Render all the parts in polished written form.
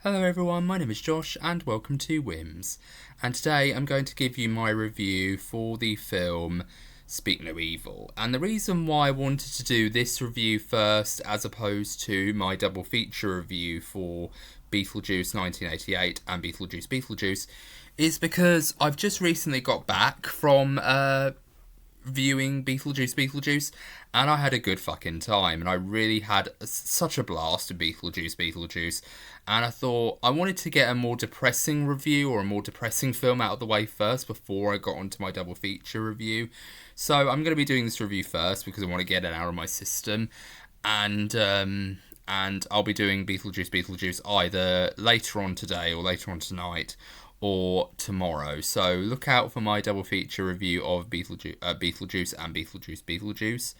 Hello everyone, my name is Josh and welcome to WHIMS. And today I'm going to give you my review for the film Speak No Evil. And the reason why I wanted to do this review first as opposed to my double feature review for Beetlejuice 1988 and Beetlejuice is because I've just recently got back from viewing Beetlejuice, and I had a good fucking time, and I really had such a blast with Beetlejuice, and I thought I wanted to get a more depressing review or a more depressing film out of the way first before I got onto my double feature review. So I'm going to be doing this review first because I want to get it out of my system, and I'll be doing Beetlejuice either later on today or later on tonight or tomorrow. So look out for my double feature review of Beetlejuice and Beetlejuice,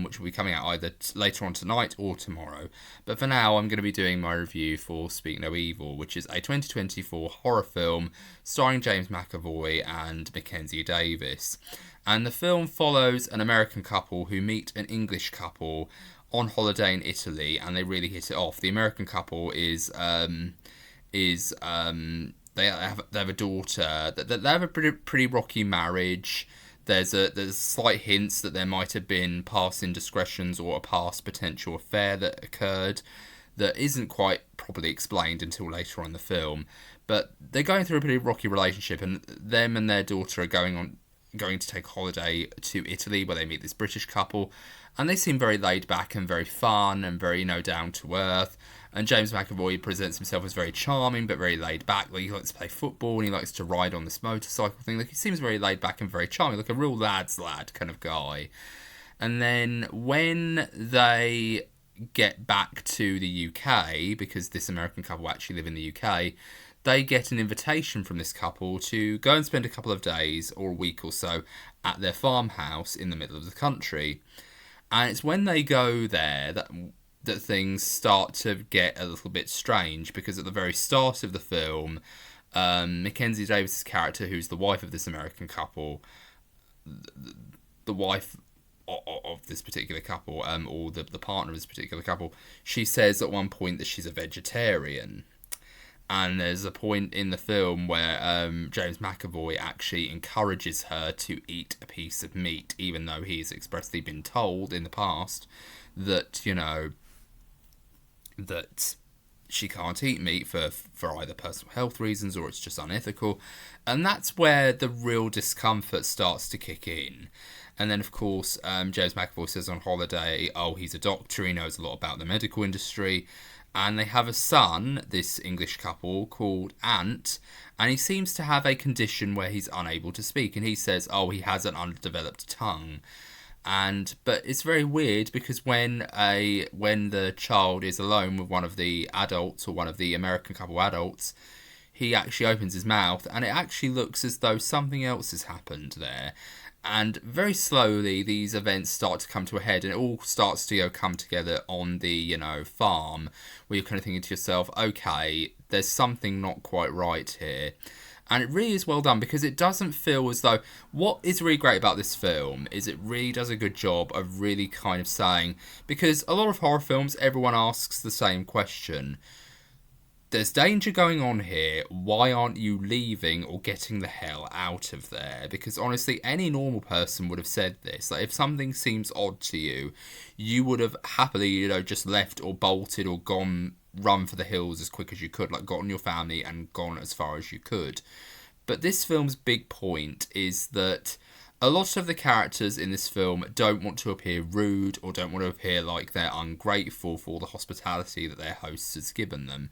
which will be coming out either later on tonight or tomorrow. But for now, I'm going to be doing my review for Speak No Evil, which is a 2024 horror film starring James McAvoy and Mackenzie Davis. And the film follows an American couple who meet an English couple on holiday in Italy, and they really hit it off. The American couple they have a daughter. They have a pretty rocky marriage. There's slight hints that there might have been past indiscretions or a past potential affair that occurred that isn't quite properly explained until later on in the film. But they're going through a pretty rocky relationship, and them and their daughter are going to take a holiday to Italy where they meet this British couple, and they seem very laid back and very fun and very, down to earth. And James McAvoy presents himself as very charming but very laid back. Like, he likes to play football and he likes to ride on this motorcycle thing. Like, he seems very laid back and very charming, like a real lad's lad kind of guy. And then when they get back to the UK, because this American couple actually live in the UK, they get an invitation from this couple to go and spend a couple of days or a week or so at their farmhouse in the middle of the country. And it's when they go there that things start to get a little bit strange, because at the very start of the film, Mackenzie Davis' character, who's the wife of this American couple, the wife of this particular couple, or the partner of this particular couple, she says at one point that she's a vegetarian. And there's a point in the film where James McAvoy actually encourages her to eat a piece of meat, even though he's expressly been told in the past that, that she can't eat meat for either personal health reasons or it's just unethical. And that's where the real discomfort starts to kick in. And then, of course, James McAvoy says on holiday, he's a doctor, he knows a lot about the medical industry. And they have a son, this English couple, called Ant, and he seems to have a condition where he's unable to speak. And he says, he has an undeveloped tongue. But it's very weird, because when the child is alone with one of the adults, or one of the American couple adults, he actually opens his mouth, and it actually looks as though something else has happened there. And very slowly, these events start to come to a head, and it all starts to come together on the farm, where you're kind of thinking to yourself, okay, there's something not quite right here. And it really is well done, because it doesn't feel as though... What is really great about this film is it really does a good job of really kind of saying... Because a lot of horror films, everyone asks the same question. There's danger going on here. Why aren't you leaving or getting the hell out of there? Because honestly, any normal person would have said this. Like, if something seems odd to you, you would have happily, just left or bolted or run for the hills as quick as you could, like gotten your family and gone as far as you could. But this film's big point is that a lot of the characters in this film don't want to appear rude or don't want to appear like they're ungrateful for the hospitality that their host has given them.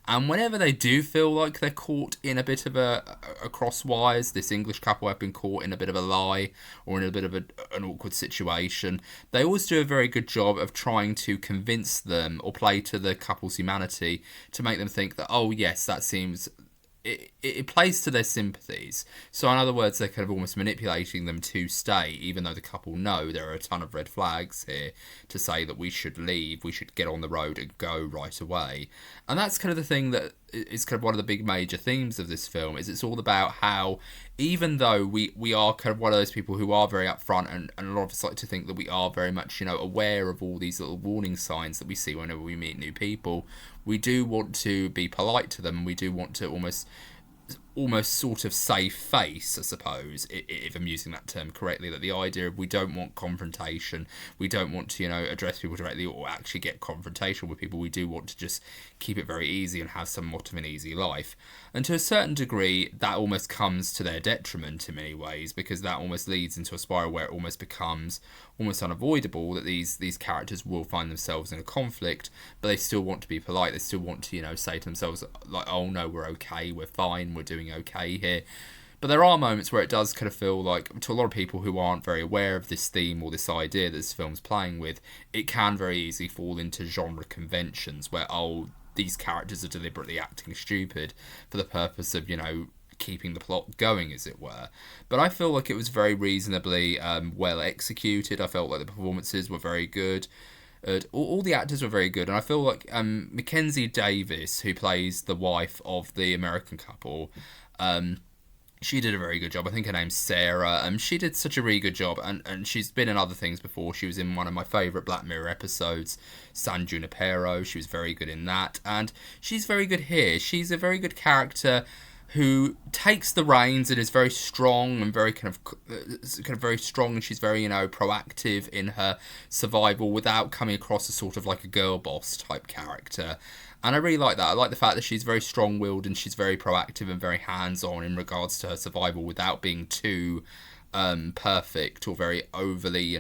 And whenever they do feel like they're caught in a bit of a crosswires, this English couple have been caught in a bit of a lie or in a bit of an awkward situation, they always do a very good job of trying to convince them or play to the couple's humanity to make them think that, yes, that seems... It plays to their sympathies. So in other words, they're kind of almost manipulating them to stay, even though the couple know there are a ton of red flags here to say that we should leave, we should get on the road and go right away. And that's kind of the thing that is kind of one of the big major themes of this film. Is it's all about how, even though we are kind of one of those people who are very upfront, and a lot of us like to think that we are very much, aware of all these little warning signs that we see whenever we meet new people, we do want to be polite to them. We do want to almost sort of save face, I suppose, if I'm using that term correctly, that the idea of we don't want confrontation, we don't want to, address people directly or actually get confrontation with people. We do want to just keep it very easy and have somewhat of an easy life. And to a certain degree, that almost comes to their detriment in many ways, because that almost leads into a spiral where it almost becomes almost unavoidable that these characters will find themselves in a conflict, but they still want to be polite. They still want to, say to themselves, like, oh no, we're okay, we're fine, we're doing okay here. But there are moments where it does kind of feel like, to a lot of people who aren't very aware of this theme or this idea that this film's playing with, it can very easily fall into genre conventions where, oh, these characters are deliberately acting stupid for the purpose of, keeping the plot going, as it were. But I feel like it was very reasonably well executed. I felt like the performances were very good. All the actors were very good, and I feel like Mackenzie Davis, who plays the wife of the American couple, she did a very good job. I think her name's Ciara. She did such a really good job, and she's been in other things before. She was in one of my favourite Black Mirror episodes, San Junipero. She was very good in that, and she's very good here. She's a very good character who takes the reins and is very strong and very kind of very strong, and she's very proactive in her survival without coming across as sort of like a girl boss type character. And I really like that. I like the fact that she's very strong-willed and she's very proactive and very hands-on in regards to her survival without being too perfect or very overly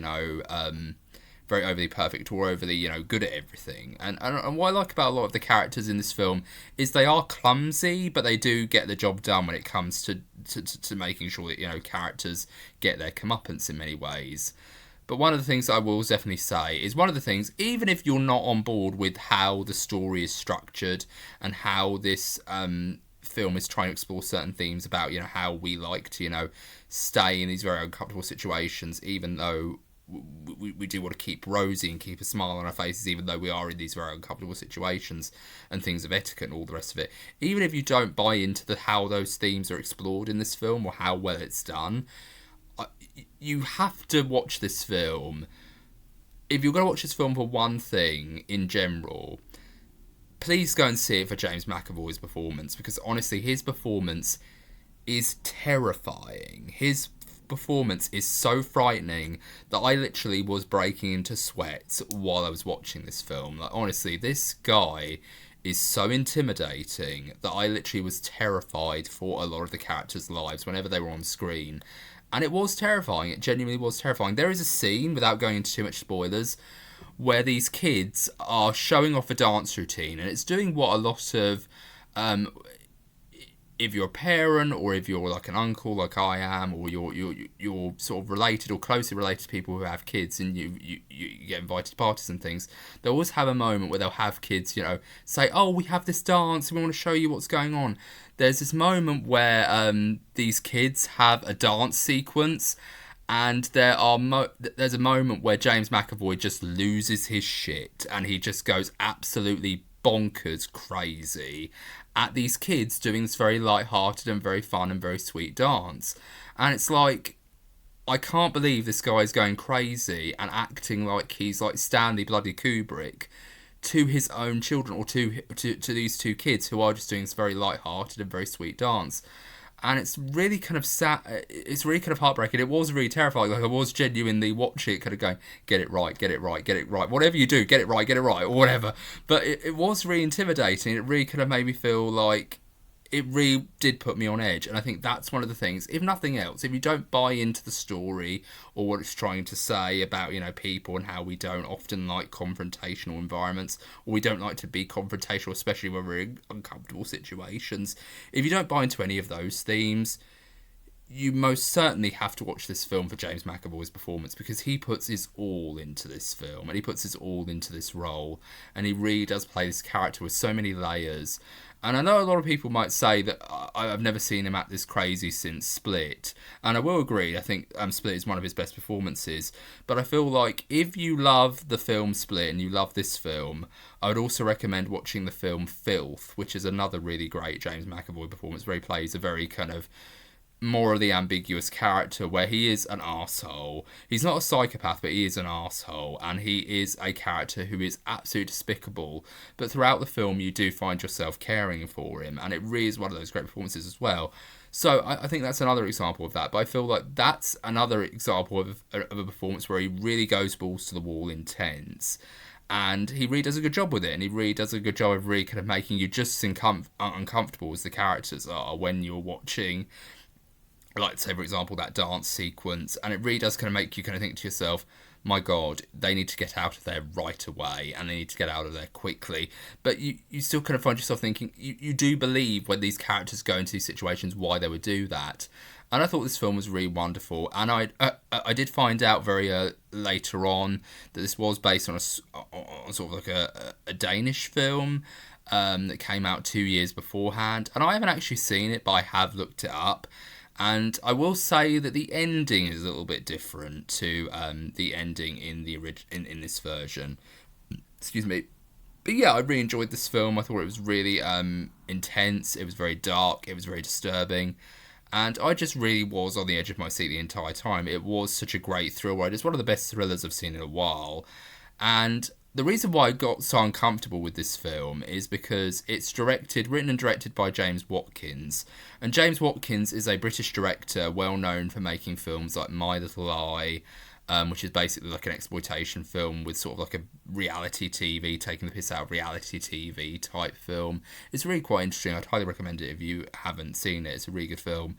very overly perfect or overly, good at everything. And what I like about a lot of the characters in this film is they are clumsy, but they do get the job done when it comes to making sure that, characters get their comeuppance in many ways. But one of the things I will definitely say is one of the things, even if you're not on board with how the story is structured and how this film is trying to explore certain themes about, how we like to, stay in these very uncomfortable situations, even though we do want to keep rosy and keep a smile on our faces, even though we are in these very uncomfortable situations and things of etiquette and all the rest of it. Even if you don't buy into how those themes are explored in this film or how well it's done, you have to watch this film. If you're going to watch this film for one thing in general, please go and see it for James McAvoy's performance, because honestly, his performance is terrifying. His performance is so frightening that I literally was breaking into sweat while I was watching this film. Like, honestly, this guy is so intimidating that I literally was terrified for a lot of the characters' lives whenever they were on screen. And it was terrifying. It genuinely was terrifying. There is a scene, without going into too much spoilers, where these kids are showing off a dance routine, and it's doing what a lot of if you're a parent or if you're like an uncle like I am, or you're sort of related or closely related to people who have kids, and you get invited to parties and things, they'll always have a moment where they'll have kids, say, oh, we have this dance and we want to show you what's going on. There's this moment where these kids have a dance sequence, and there's a moment where James McAvoy just loses his shit and he just goes absolutely bonkers crazy at these kids doing this very light-hearted and very fun and very sweet dance. And it's like, I can't believe this guy's going crazy and acting like he's like Stanley bloody Kubrick to his own children, or to these two kids who are just doing this very light-hearted and very sweet dance. And it's really kind of sad. It's really kind of heartbreaking. It was really terrifying. Like, I was genuinely watching it, kind of going, get it right, get it right, get it right. Whatever you do, get it right, or whatever. But it was really intimidating. It really kind of made me feel like it really did put me on edge. And I think that's one of the things, if nothing else, if you don't buy into the story or what it's trying to say about, people and how we don't often like confrontational environments, or we don't like to be confrontational, especially when we're in uncomfortable situations, if you don't buy into any of those themes, you most certainly have to watch this film for James McAvoy's performance, because he puts his all into this film and he puts his all into this role, and he really does play this character with so many layers. And I know a lot of people might say that I've never seen him act this crazy since Split, and I will agree. I think Split is one of his best performances, but I feel like if you love the film Split and you love this film, I would also recommend watching the film Filth, which is another really great James McAvoy performance, where he plays a very kind of more of the ambiguous character, where he is an arsehole. He's not a psychopath, but he is an arsehole, and he is a character who is absolutely despicable, but throughout the film you do find yourself caring for him, and it really is one of those great performances as well. So I think that's another example of that, but I feel like that's another example of a performance where he really goes balls to the wall intense, and he really does a good job with it, and he really does a good job of really kind of making you just as uncomfortable as the characters are when you're watching, like, say, for example, that dance sequence, and it really does kind of make you kind of think to yourself, my God, they need to get out of there right away, and they need to get out of there quickly. But you still kind of find yourself thinking, you do believe when these characters go into these situations why they would do that. And I thought this film was really wonderful, and I did find out very later on that this was based on on sort of like a Danish film that came out 2 years beforehand, and I haven't actually seen it, but I have looked it up. And I will say that the ending is a little bit different to the ending in the in this version. Excuse me. But yeah, I really enjoyed this film. I thought it was really intense. It was very dark. It was very disturbing. And I just really was on the edge of my seat the entire time. It was such a great thrill ride. It's one of the best thrillers I've seen in a while. And the reason why I got so uncomfortable with this film is because it's written and directed by James Watkins. And James Watkins is a British director well known for making films like My Little Lie, which is basically like an exploitation film with sort of like a reality TV, taking the piss out of reality TV type film. It's really quite interesting. I'd highly recommend it if you haven't seen it. It's a really good film.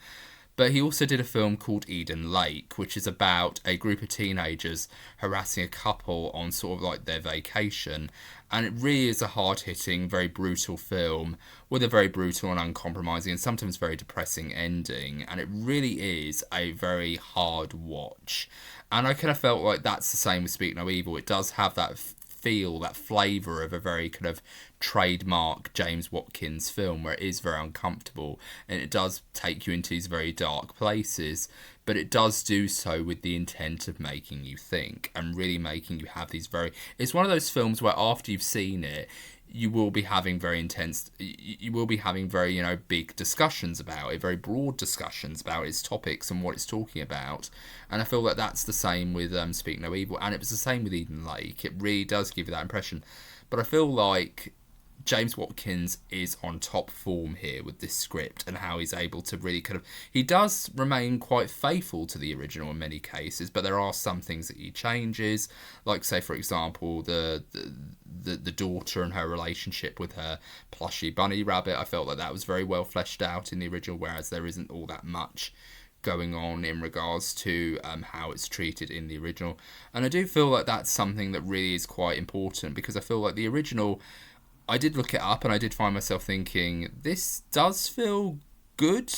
But he also did a film called Eden Lake, which is about a group of teenagers harassing a couple on sort of like their vacation. And it really is a hard-hitting, very brutal film with a very brutal and uncompromising and sometimes very depressing ending. And it really is a very hard watch. And I kind of felt like that's the same with Speak No Evil. It does have that feel, that flavour of a very kind of trademark James Watkins film, where it is very uncomfortable and it does take you into these very dark places, but it does do so with the intent of making you think and really making you have these very... It's one of those films where after you've seen it, you will be having very intense... You will be having very, big discussions about it, very broad discussions about its topics and what it's talking about. And I feel like that's the same with Speak No Evil, and it was the same with Eden Lake. It really does give you that impression. But I feel like James Watkins is on top form here with this script and how he's able to really kind of... He does remain quite faithful to the original in many cases, but there are some things that he changes. Like, say, for example, the daughter and her relationship with her plushy bunny rabbit. I felt like that was very well fleshed out in the original, whereas there isn't all that much going on in regards to how it's treated in the original. And I do feel like that's something that really is quite important, because I feel like the original... I did look it up and I did find myself thinking, this does feel good,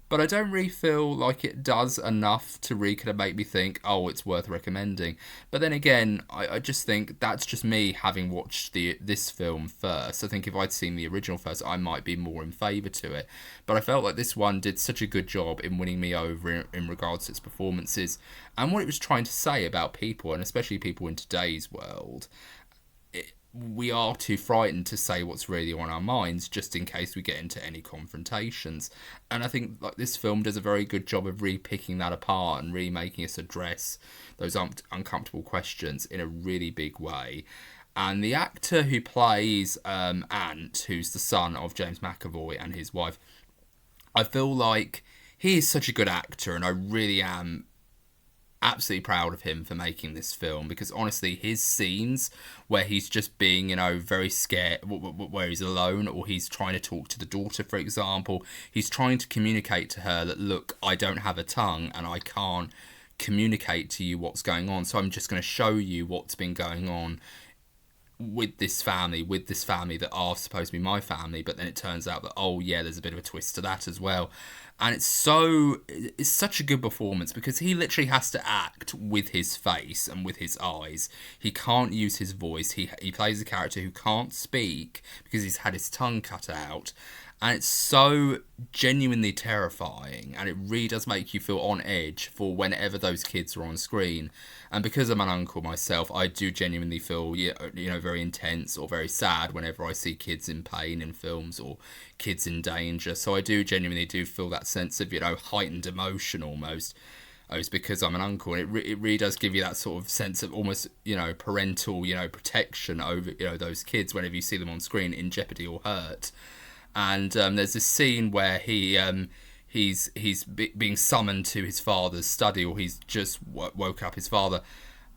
but I don't really feel like it does enough to really kind of make me think, oh, it's worth recommending. But then again, I just think that's just me having watched this film first. I think if I'd seen the original first, I might be more in favour to it. But I felt like this one did such a good job in winning me over in regards to its performances and what it was trying to say about people, and especially people in today's world. We are too frightened to say what's really on our minds, just in case we get into any confrontations. And I think like this film does a very good job of really picking that apart and really making us address those uncomfortable questions in a really big way. And the actor who plays Ant, who's the son of James McAvoy and his wife, I feel like he is such a good actor, and I really am absolutely proud of him for making this film, because honestly his scenes where he's just being very scared, where he's alone, or he's trying to talk to the daughter, for example, he's trying to communicate to her that, look, I don't have a tongue and I can't communicate to you what's going on, so I'm just going to show you what's been going on with this family that are supposed to be my family, but then it turns out that, oh yeah, there's a bit of a twist to that as well. And it's such a good performance because he literally has to act with his face and with his eyes. He can't use his voice. He plays a character who can't speak because he's had his tongue cut out. And it's so genuinely terrifying, and it really does make you feel on edge for whenever those kids are on screen. And because I'm an uncle myself, I do genuinely feel, very intense or very sad whenever I see kids in pain in films or kids in danger. So I do genuinely feel that sense of, heightened emotion almost. It's because I'm an uncle, and it really does give you that sort of sense of almost, parental, protection over, those kids whenever you see them on screen in jeopardy or hurt. And there's this scene where he's being summoned to his father's study, or he's just woke up his father,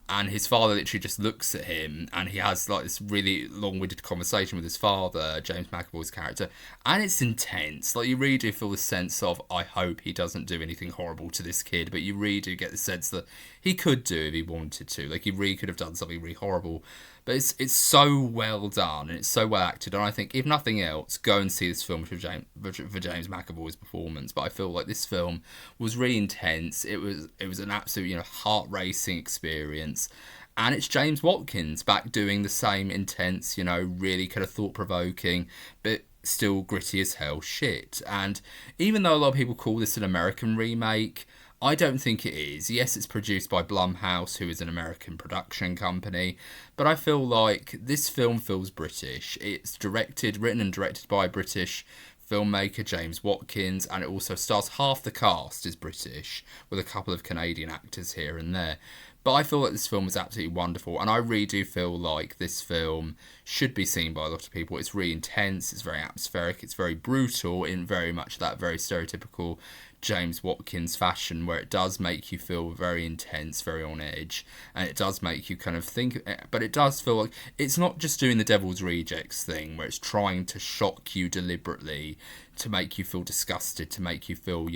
and his father literally just looks at him, and he has like this really long-winded conversation with his father, James McAvoy's character, and it's intense. Like, you really do feel the sense of, I hope he doesn't do anything horrible to this kid, but you really do get the sense that he could do if he wanted to. Like, he really could have done something really horrible. But it's so well done, and it's so well acted, and I think, if nothing else, go and see this film for James McAvoy's performance. But I feel like this film was really intense. It was an absolute, heart-racing experience. And it's James Watkins back doing the same intense, really kind of thought-provoking, but still gritty as hell shit. And even though a lot of people call this an American remake, I don't think it is. Yes, it's produced by Blumhouse, who is an American production company, but I feel like this film feels British. It's written and directed by British filmmaker James Watkins, and it also stars half the cast is British, with a couple of Canadian actors here and there. But I feel like this film was absolutely wonderful, and I really do feel like this film should be seen by a lot of people. It's really intense, it's very atmospheric, it's very brutal in very much that very stereotypical James Watkins fashion, where it does make you feel very intense, very on edge, and it does make you kind of think, but it does feel like it's not just doing the Devil's Rejects thing, where it's trying to shock you deliberately, to make you feel disgusted, to make you feel,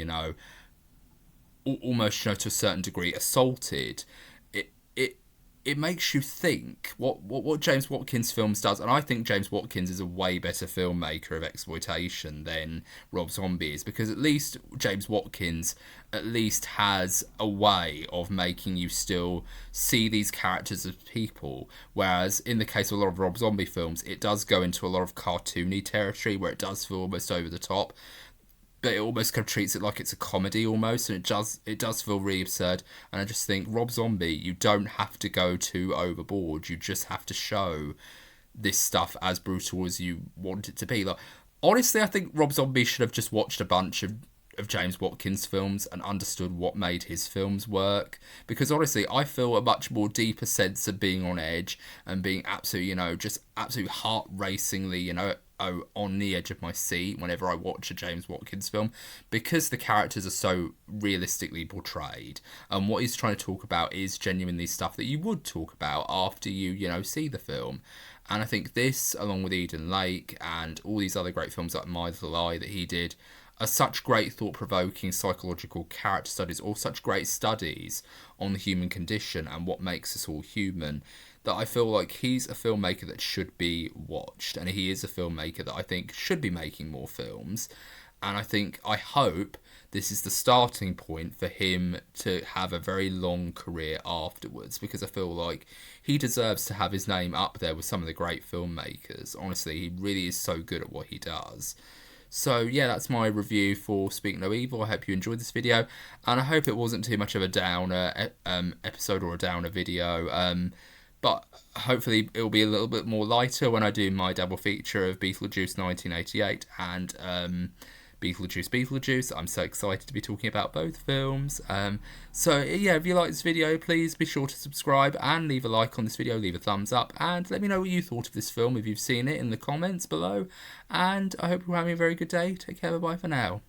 almost, to a certain degree, assaulted. It makes you think what James Watkins films does, and I think James Watkins is a way better filmmaker of exploitation than Rob Zombie is, because at least James Watkins has a way of making you still see these characters as people, whereas in the case of a lot of Rob Zombie films, it does go into a lot of cartoony territory where it does feel almost over the top. But it almost kind of treats it like it's a comedy almost, and it does feel really absurd. And I just think, Rob Zombie, you don't have to go too overboard. You just have to show this stuff as brutal as you want it to be. Like, honestly, I think Rob Zombie should have just watched a bunch of James Watkins films and understood what made his films work. Because honestly, I feel a much more deeper sense of being on edge and being absolutely, just absolutely heart-racingly, on the edge of my seat whenever I watch a James Watkins film, because the characters are so realistically portrayed, and what he's trying to talk about is genuinely stuff that you would talk about after you see the film. And I think this, along with Eden Lake and all these other great films like My Little Eye that he did, are such great thought-provoking psychological character studies, or such great studies on the human condition and what makes us all human, that I feel like he's a filmmaker that should be watched, and he is a filmmaker that I think should be making more films. And I hope this is the starting point for him to have a very long career afterwards, because I feel like he deserves to have his name up there with some of the great filmmakers. Honestly, he really is so good at what he does. So yeah, that's my review for Speak No Evil. I hope you enjoyed this video, and I hope it wasn't too much of a downer episode or a downer video. But hopefully it'll be a little bit more lighter when I do my double feature of Beetlejuice 1988 and Beetlejuice. I'm so excited to be talking about both films. So yeah, if you like this video, please be sure to subscribe and leave a like on this video, leave a thumbs up, and let me know what you thought of this film if you've seen it in the comments below. And I hope you're having a very good day. Take care, bye for now.